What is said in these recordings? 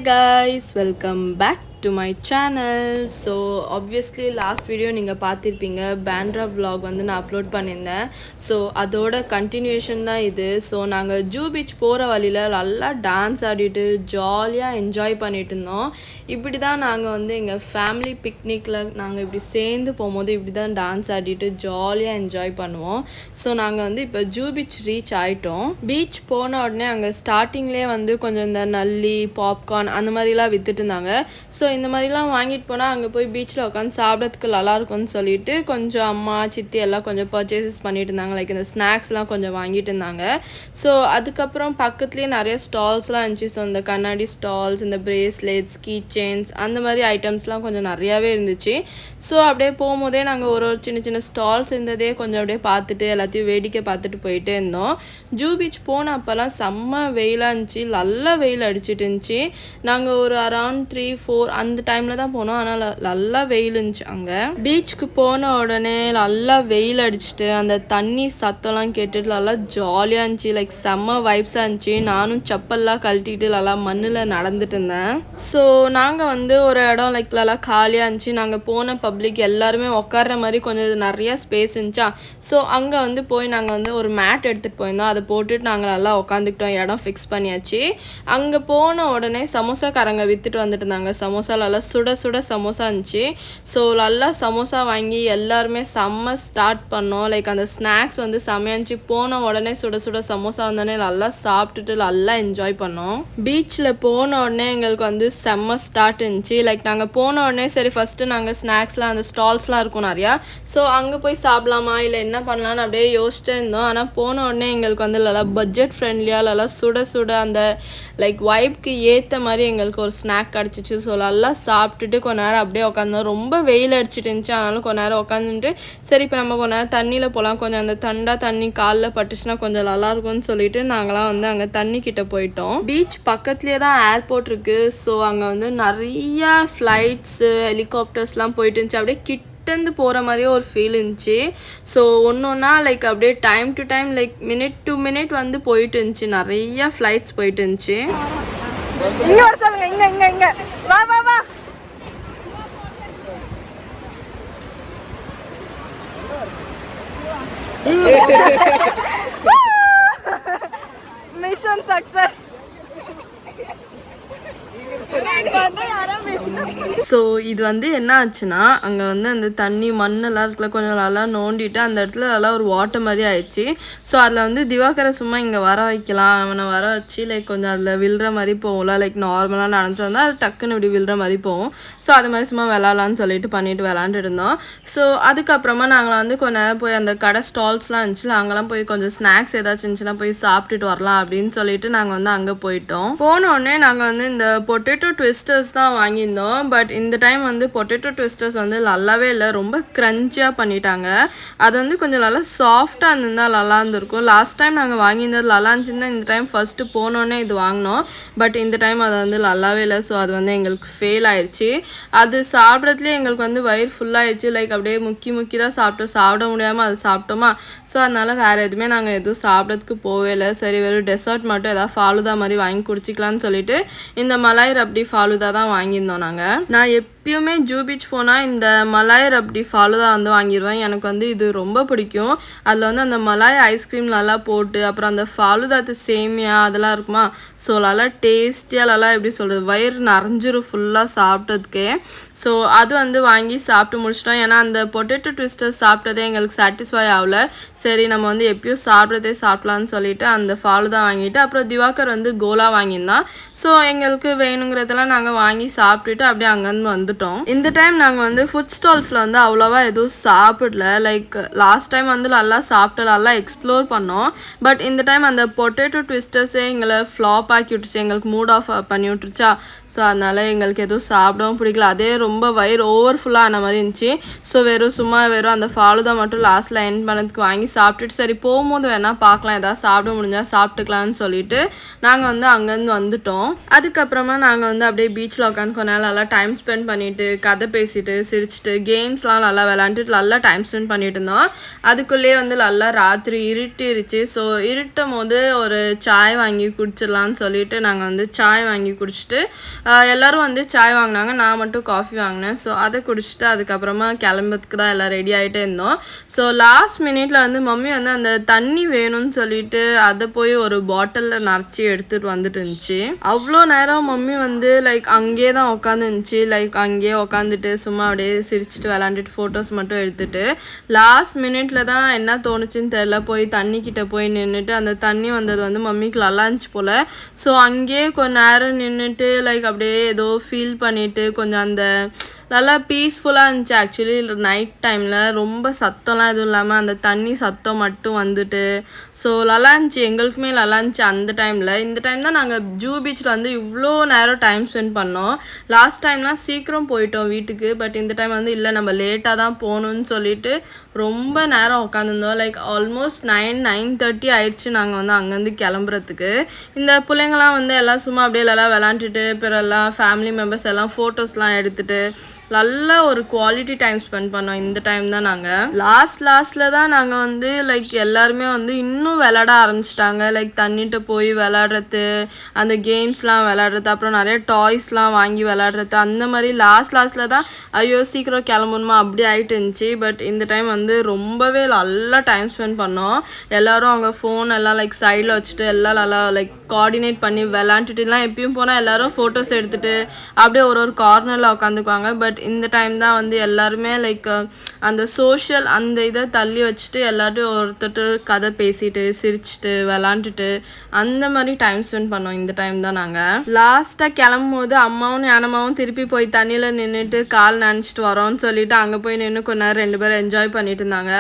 guys, welcome back to my channel. So obviously last video நீங்கள் பார்த்திருப்பீங்க பேண்ட்ரா vlog வந்து நான் அப்லோட் பண்ணியிருந்தேன். ஸோ அதோட கண்டினியூஷன் தான் இது. ஸோ நாங்கள் ஜூ பீச் போகிற வழியில் நல்லா டான்ஸ் ஆடிட்டு ஜாலியாக என்ஜாய் பண்ணிட்டு இருந்தோம். இப்படி தான் நாங்கள் வந்து எங்கள் ஃபேமிலி பிக்னிக்கில் நாங்கள் இப்படி சேர்ந்து போகும்போது இப்படி தான் டான்ஸ் ஆடிட்டு ஜாலியாக என்ஜாய் பண்ணுவோம். ஸோ நாங்கள் வந்து இப்போ ஜூ பீச் ரீச் ஆகிட்டோம். பீச் போன உடனே அங்கே ஸ்டார்டிங்லேயே வந்து கொஞ்சம் இந்த நல்லி பாப்கார்ன் அந்த மாதிரிலாம் விற்றுட்டு இருந்தாங்க. ஸோ இந்த மாதிரிலாம் வாங்கிட்டு போனால் அங்கே போய் பீச்சில் உட்காந்து சாப்பிட்றதுக்கு நல்லாயிருக்கும்னு சொல்லிட்டு கொஞ்சம் அம்மா சித்தி எல்லாம் கொஞ்சம் பர்ச்சேசஸ் பண்ணிட்டு இருந்தாங்க. லைக் இந்த ஸ்நாக்ஸ்லாம் கொஞ்சம் வாங்கிட்டு இருந்தாங்க. ஸோ அதுக்கப்புறம் பக்கத்துலேயே நிறைய ஸ்டால்ஸ்லாம் இருந்துச்சு. ஸோ இந்த கண்ணாடி ஸ்டால்ஸ், இந்த பிரேஸ்லெட்ஸ், கீ செயின்ஸ் அந்த மாதிரி ஐட்டம்ஸ்லாம் கொஞ்சம் நிறையாவே இருந்துச்சு. ஸோ அப்படியே போகும்போதே நாங்கள் ஒரு சின்ன சின்ன ஸ்டால்ஸ் இருந்ததே கொஞ்சம் அப்படியே பார்த்துட்டு எல்லாத்தையும் வேடிக்கை பார்த்துட்டு போயிட்டே இருந்தோம். ஜூ பீச் போன அப்போல்லாம் செம்ம வெயிலாக இருந்துச்சு, நல்ல வெயில் அடிச்சிட்டு இருந்துச்சு. நாங்கள் ஒரு அரவுண்ட் 3-4 அந்த டைமில் தான் போனோம். ஆனால் நல்லா வெயில் இருந்துச்சு. அங்கே பீச்சுக்கு போன உடனே நல்லா வெயில் அடிச்சுட்டு அந்த தண்ணி சத்தம்லாம் கேட்டுட்டு நல்லா ஜாலியாக இருந்துச்சு. லைக் செம்ம வைப்ஸாக இருந்துச்சு. நானும் செப்பல்லாம் கழட்டிட்டு நல்லா மண்ணில் நடந்துட்டு இருந்தேன். ஸோ நாங்கள் வந்து ஒரு இடம் லைக் நல்லா காலியாக இருந்துச்சு. நாங்கள் போன பப்ளிக் எல்லாருமே உட்கார்ற மாதிரி கொஞ்சம் நிறைய ஸ்பேஸ் இருந்துச்சா. ஸோ அங்கே வந்து போய் நாங்கள் வந்து ஒரு மேட் எடுத்துகிட்டு போயிருந்தோம். அதை போட்டுட்டு நாங்கள் நல்லா உட்காந்துக்கிட்டோம். இடம் ஃபிக்ஸ் பண்ணியாச்சு. அங்கே போன உடனே சமோசாக்காரங்க விற்றுட்டு வந்துட்டு இருந்தாங்க. சமோசா நல்லா சுட சுட சமோசா இருந்துச்சு. ஸோ நல்லா சமோசா வாங்கி எல்லாருமே செம்ம ஸ்டார்ட் பண்ணோம். லைக் அந்த ஸ்நாக்ஸ் வந்து செம்மையாச்சு. போன உடனே சுட சுட சமோசா வந்தோடனே நல்லா சாப்பிட்டுட்டு நல்லா என்ஜாய் பண்ணோம். பீச்சில் போன உடனே எங்களுக்கு வந்து செம்ம ஸ்டார்ட் இருந்துச்சு. லைக் நாங்கள் போன உடனே சரி ஃபஸ்ட்டு நாங்கள் ஸ்நாக்ஸ்லாம் அந்த ஸ்டால்ஸ்லாம் இருக்கும் நிறையா. ஸோ அங்கே போய் சாப்பிடலாமா இல்லை என்ன பண்ணலான்னு அப்படியே யோசிச்சுட்டு இருந்தோம். ஆனால் போன உடனே எங்களுக்கு வந்து நல்லா பட்ஜெட் ஃப்ரெண்ட்லியாக நல்லா சுட சுட அந்த லைக் வைப்க்கு ஏற்ற மாதிரி எங்களுக்கு ஒரு ஸ்நாக் கிடச்சிச்சு. ஸோ நல்லா சாப்பிட்டுட்டு கொஞ்ச நேரம் அப்படியே உட்காந்தோம். ரொம்ப வெயில் அடிச்சுட்டு இருந்துச்சு. ஆனாலும் கொஞ்ச நேரம் உட்காந்துட்டு சரி இப்போ நம்ம கொஞ்ச நேரம் தண்ணியில் போகலாம், கொஞ்சம் அந்த தண்டா தண்ணி காலில் பட்டுச்சுன்னா கொஞ்சம் நல்லாயிருக்கும்னு சொல்லிட்டு நாங்களாம் வந்து அங்கே தண்ணி கிட்ட போயிட்டோம். பீச் பக்கத்துலேயே தான் ஏர்போர்ட் இருக்குது. ஸோ அங்கே வந்து நிறையா ஃப்ளைட்ஸு ஹெலிகாப்டர்ஸ்லாம் போயிட்டு இருந்துச்சு. அப்படியே கிட்டேருந்து போகிற மாதிரியே ஒரு ஃபீல் இருந்துச்சு. ஸோ ஒன்று ஒன்றா லைக் அப்படியே time to time like minute to minute வந்து போயிட்டு இருந்துச்சு. நிறையா ஃப்ளைட்ஸ் போயிட்டு இருந்துச்சு. இங்க வர சொல்லுங்க. இங்க இங்க இங்க வா வா வா. Mission success. ஸோ இது வந்து என்ன ஆச்சுன்னா அங்கே வந்து அந்த தண்ணி மண்ணெல்லாம் இடத்துல கொஞ்சம் நல்லா நோண்டிட்டு அந்த இடத்துல நல்லா ஒரு வாட்டர் மாதிரி ஆயிடுச்சு. ஸோ அதில் வந்து திவாகரை சும்மா இங்கே வர வைக்கலாம், அவனை வர வச்சு லைக் கொஞ்சம் அதில் விழுற மாதிரி போகும்ல, லைக் நார்மலாக நடந்துட்டு வந்தால் அது டக்குன்னு இப்படி விழுற மாதிரி போகும். ஸோ அது மாதிரி சும்மா விளாட்லான்னு சொல்லிட்டு பண்ணிட்டு விளாண்டுட்டு இருந்தோம். ஸோ அதுக்கப்புறமா நாங்கள் வந்து கொஞ்ச நேரம் போய் அந்த கடை ஸ்டால்ஸ்லாம் இருந்துச்சுல அங்கெல்லாம் போய் கொஞ்சம் ஸ்நாக்ஸ் ஏதாச்சும் இருந்துச்சுன்னா போய் சாப்பிட்டுட்டு வரலாம் அப்படின்னு சொல்லிட்டு நாங்கள் வந்து அங்கே போயிட்டோம். போனோடனே நாங்கள் வந்து இந்த பொட்டேட்டோ ட்விஸ்டர்ஸ் தான் வாங்கியிருந்தோம். பட் இந்த டைம் வந்து பொட்டேட்டோ ட்விஸ்டர்ஸ் வந்து நல்லாவே இல்லை, ரொம்ப க்ரன்ச்சியாக பண்ணிட்டாங்க. அது வந்து கொஞ்சம் நல்லா சாஃப்டாக இருந்திருந்தால் நல்லா இருந்திருக்கும். லாஸ்ட் டைம் நாங்கள் வாங்கியிருந்தது நல்லா இருந்துச்சுன்னா இந்த டைம் ஃபஸ்ட்டு போனோடனே இது வாங்கினோம். பட் இந்த டைம் அது வந்து நல்லாவே இல்லை. ஸோ அது வந்து எங்களுக்கு ஃபெயில் ஆயிடுச்சு. அது சாப்பிட்றதுலேயே எங்களுக்கு வந்து வயிறு ஃபுல்லாகிடுச்சு. லைக் அப்படியே முக்கி தான் சாப்பிட முடியாமல் அது சாப்பிட்டோமா. ஸோ அதனால் வேறு எதுவுமே நாங்கள் எதுவும் சாப்பிட்றதுக்கு போவே இல்லை. சரி வெறும் டெசர்ட் மட்டும் ஏதாவது ஃபாலுதா மாதிரி வாங்கி குடிச்சிக்கலான்னு சொல்லிட்டு இந்த மலாய் ரப்டி ஃபாலுதா தான் வாங்கியிருந்தோம். நான் எப்பயுமே ஜூ பீச் போனால் இந்த மலாய் ரப்டி ஃபாலுதா வந்து வாங்கிடுவேன். எனக்கு வந்து இது ரொம்ப பிடிக்கும். அதில் வந்து அந்த மலாய் ஐஸ்கிரீம் நல்லா போட்டு அப்புறம் அந்த ஃபாலுதாத்து சேமியா அதெல்லாம் இருக்குமா. ஸோ நல்லா டேஸ்டியாக நல்லா எப்படி சொல்கிறது வயிறு நிறைஞ்சிரும் ஃபுல்லாக சாப்பிட்டதுக்கே. ஸோ அது வந்து வாங்கி சாப்பிட்டு முடிச்சிட்டோம். ஏன்னா அந்த பொட்டேட்டோ ட்விஸ்டர் சாப்பிட்டதே எங்களுக்கு சாட்டிஸ்ஃபை ஆகல. சரி நம்ம வந்து எப்பயும் சாப்பிட்றதே சாப்பிட்லான்னு சொல்லிட்டு அந்த ஃபாலுதா வாங்கிட்டு அப்புறம் திவாகர் வந்து கோலா வாங்கியிருந்தான். ஸோ எங்களுக்கு வேணுங்கிறதெல்லாம் நாங்கள் வாங்கி சாப்பிட்டுட்டு அப்படியே அங்கேருந்து வந்துட்டோம். இந்த டைம் நாங்கள் வந்து ஃபுட் ஸ்டால்ஸில் வந்து அவ்வளோவா எதுவும் சாப்பிடல. லைக் லாஸ்ட் டைம் வந்து நல்லா சாப்பிட்டு நல்லா எக்ஸ்ப்ளோர் பண்ணோம். பட் இந்த டைம் அந்த பொட்டேட்டோ ட்விஸ்டர்ஸே எங்களை ஃப்ளாப் ஆக்கி விட்டுருச்சு, எங்களுக்கு மூட் ஆஃப் பண்ணி விட்டுருச்சா. ஸோ அதனால் எங்களுக்கு எதுவும் சாப்பிடவும் பிடிக்கல. அதே ரொம்ப வயிறு ஓவர்ஃபுல்லாக ஆன மாதிரி இருந்துச்சு. ஸோ வெறும் அந்த ஃபாலுதா மட்டும் லாஸ்ட்டில் எண்ட் பண்ணதுக்கு வாங்கி சாப்பிட்டுட்டு சரி போகும்போது வேணால் பார்க்கலாம், எதாவது சாப்பிட முடிஞ்சால் சாப்பிட்டுக்கலான்னு சொல்லிட்டு நாங்கள் வந்து அங்கேருந்து வந்துட்டோம். அதுக்கப்புறமா நாங்கள் வந்து அப்படியே பீச்சில் உட்காந்து கொஞ்ச நேரம் நல்லா டைம் ஸ்பெண்ட் பண்ணிவிட்டு கதை பேசிட்டு சிரிச்சிட்டு கேம்ஸ்லாம் நல்லா விளாண்டுட்டு நல்லா டைம் ஸ்பெண்ட் பண்ணிட்டு இருந்தோம். அதுக்குள்ளேயே வந்து நல்லா ராத்திரி இருட்டிருச்சு. ஸோ இருட்டும் போது ஒரு சாய் வாங்கி குடிச்சிடலான்னு சொல்லிட்டு நாங்கள் வந்து சாய் வாங்கி குடிச்சிட்டு எல்லோரும் வந்து சாய் வாங்கினாங்க, நான் மட்டும் காஃபி வாங்கினேன். ஸோ அதை குடிச்சிட்டு அதுக்கப்புறமா கிளம்புறதுக்கு தான் எல்லாம் ரெடி ஆகிட்டே இருந்தோம். ஸோ லாஸ்ட் மினிட்ல வந்து மம்மி வந்து அந்த தண்ணி வேணும்னு சொல்லிட்டு அதை போய் ஒரு பாட்டிலில் நிறச்சி எடுத்துகிட்டு வந்துட்டு இருந்துச்சு. அவ்வளோ நேரம் மம்மி வந்து லைக் அங்கேயே தான் உட்காந்துருந்துச்சு. லைக் அங்கேயே உட்காந்துட்டு சும்மா அப்படியே சிரிச்சிட்டு விளாண்டுட்டு ஃபோட்டோஸ் மட்டும் எடுத்துட்டு லாஸ்ட் மினிட்ல தான் என்ன தோணுச்சுன்னு தெரில, போய் தண்ணிக்கிட்ட போய் நின்றுட்டு அந்த தண்ணி வந்தது வந்து மம்மிக்கு நல்லா இருந்துச்சு போல். ஸோ அங்கேயே கொஞ்ச நேரம் நின்றுட்டு லைக் அப்படியே ஏதோ ஃபீல் பண்ணிவிட்டு கொஞ்சம் அந்த நல்லா பீஸ்ஃபுல்லாக இருந்துச்சு. ஆக்சுவலி நைட் டைமில் ரொம்ப சத்தம்லாம் எதுவும் இல்லாமல் அந்த தண்ணி சத்தம் மட்டும் வந்துட்டு ஸோ நல்லா இருந்துச்சு, எங்களுக்குமே நல்லா இருந்துச்சு அந்த டைமில். இந்த டைம் தான் நாங்கள் ஜூ பீச்சில் வந்து இவ்வளோ நேரம் டைம் ஸ்பெண்ட் பண்ணோம். லாஸ்ட் டைம்லாம் சீக்கிரம் போயிட்டோம் வீட்டுக்கு, பட் இந்த டைம் வந்து இல்லை நம்ம லேட்டாக தான் போகணுன்னு சொல்லிட்டு ரொம்ப நேரம் உட்காந்துருந்தோம். லைக் ஆல்மோஸ்ட் 9:30 ஆயிடுச்சு நாங்கள் வந்து அங்கேருந்து கிளம்புறதுக்கு. இந்த பிள்ளைங்களாம் வந்து எல்லாம் சும்மா அப்படியே எல்லாம் விளாண்டுட்டு பிறெல்லாம் ஃபேமிலி மெம்பர்ஸ் எல்லாம் ஃபோட்டோஸ்லாம் எடுத்துகிட்டு நல்லா ஒரு குவாலிட்டி டைம் ஸ்பெண்ட் பண்ணோம். இந்த டைம் தான் நாங்கள் லாஸ்ட்டில் தான் நாங்கள் வந்து லைக் எல்லாருமே வந்து இன்னும் விளாட ஆரம்பிச்சிட்டாங்க. லைக் தண்ணிட்டு போய் விளாடுறது, அந்த கேம்ஸ்லாம் விளாடுறது, அப்புறம் நிறைய டாய்ஸ்லாம் வாங்கி விளாடுறது, அந்த மாதிரி லாஸ்ட்டில் தான் ஐயோ சீக்கிரம் கிளம்பணுமா அப்படி ஆகிட்டு இருந்துச்சு. பட் இந்த டைம் வந்து ரொம்பவே நல்லா டைம் ஸ்பெண்ட் பண்ணோம். எல்லோரும் அவங்க ஃபோன் எல்லாம் லைக் சைடில் வச்சுட்டு எல்லாம் நல்லா லைக் கோஆர்டினேட் பண்ணி விளாண்டுட்டுலாம் எப்பயும் போனால் எல்லோரும் ஃபோட்டோஸ் எடுத்துகிட்டு அப்படியே ஒரு கார்னரில் உட்காந்துக்குவாங்க. பட் இந்த டைம் தான் வந்து எல்லாருமே லைக் அந்த சோஷியல் அந்த இதை தள்ளி வச்சுட்டு எல்லார்ட்டையும் ஒருத்தர் கதை பேசிட்டு சிரிச்சுட்டு விளாண்டுட்டு அந்த மாதிரி டைம் ஸ்பெண்ட் பண்ணோம். இந்த டைம் தான் நாங்கள் லாஸ்ட்டாக கிளம்பும் போது அம்மாவும் ஞானமாவும் திருப்பி போய் தண்ணியில் நின்றுட்டு கால் நினச்சிட்டு வரோன்னு சொல்லிட்டு அங்கே போய் நின்று கொஞ்ச நேரம் 2 பேரும் என்ஜாய் பண்ணிட்டு இருந்தாங்க.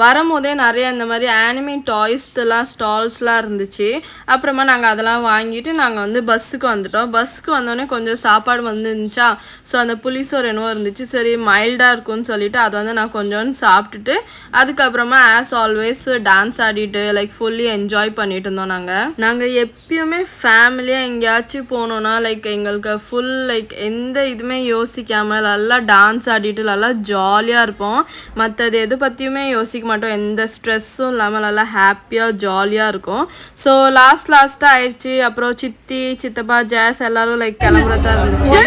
வரும்போதே நிறைய இந்த மாதிரி ஆனிமி டாய்ஸ்லாம் ஸ்டால்ஸ்லாம் இருந்துச்சு. அப்புறமா நாங்கள் அதெல்லாம் வாங்கிட்டு நாங்கள் வந்து பஸ்ஸுக்கு வந்துட்டோம். பஸ்ஸுக்கு வந்தோடனே கொஞ்சம் சாப்பாடு வந்துருந்துச்சா, ஸோ அந்த புளிசோறு என்னவோ இருந்துச்சு, சரி மைல்டாக இருக்கும்னு சொல்லிட்டு அதை வந்து நான் கொஞ்சோன்னு சாப்பிட்டுட்டு அதுக்கப்புறமா ஆஸ் ஆல்வேஸ் டான்ஸ் ஆடிட்டு லைக் ஃபுல்லி என்ஜாய் பண்ணிட்டு இருந்தோம். நாங்கள் எப்பயுமே ஃபேமிலியாக எங்கேயாச்சும் போனோன்னா லைக் எங்களுக்கு ஃபுல் லைக் எந்த இதுவுமே யோசிக்காமல் நல்லா டான்ஸ் ஆடிட்டு நல்லா ஜாலியாக இருப்போம். மற்றது எது பற்றியுமே யோசிக்க மாட்டோம், எந்த ஸ்ட்ரெஸ்ஸும் இல்லாமல் நல்லா ஹாப்பியாக ஜாலியாக இருக்கும். ஸோ லாஸ்ட்டாக ஆயிடுச்சு. அப்புறம் சித்தி சித்தப்பா ஜாஸ் எல்லாரும் லைக் கிளம்புறதா இருந்துச்சு.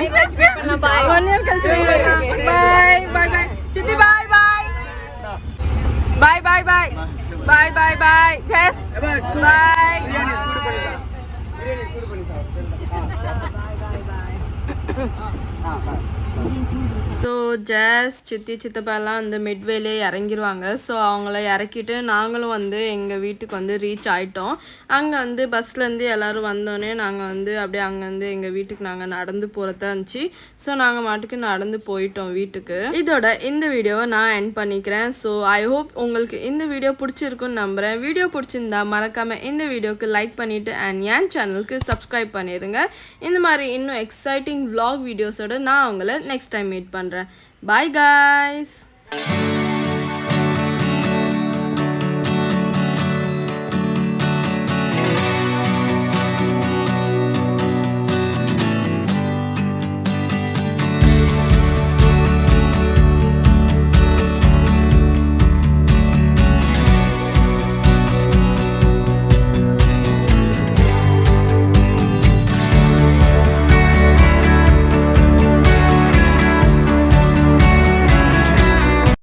Bye bye. Chitty bye bye. Bye bye bye. Bye bye bye. Yes. Bye. So ஜாஸ் சித்தி சித்தப்பாலாம் அந்த மிட்வேலே இறங்கிடுவாங்க. ஸோ அவங்கள இறக்கிட்டு நாங்களும் வந்து எங்கள் வீட்டுக்கு வந்து ரீச் ஆகிட்டோம். அங்கே வந்து பஸ்லேருந்து எல்லோரும் வந்தோடனே நாங்கள் வந்து அப்படியே அங்கேருந்து எங்கள் வீட்டுக்கு நாங்கள் நடந்து போகிறதா இருந்துச்சு. ஸோ நாங்கள் மாட்டுக்கு நடந்து போயிட்டோம் வீட்டுக்கு. இதோட இந்த வீடியோவை நான் எண்ட் பண்ணிக்கிறேன். ஸோ ஐ ஹோப் உங்களுக்கு இந்த வீடியோ பிடிச்சிருக்குன்னு நம்புகிறேன். வீடியோ பிடிச்சிருந்தா மறக்காமல் இந்த வீடியோக்கு லைக் பண்ணிவிட்டு அண்ட் என் சேனலுக்கு சப்ஸ்கிரைப் பண்ணிடுங்க. இந்த மாதிரி இன்னும் எக்ஸைட்டிங் vlog வீடியோஸோடு நான் உங்களை நெக்ஸ்ட் டைம் மீட் பண்ணுறேன். Bye guys.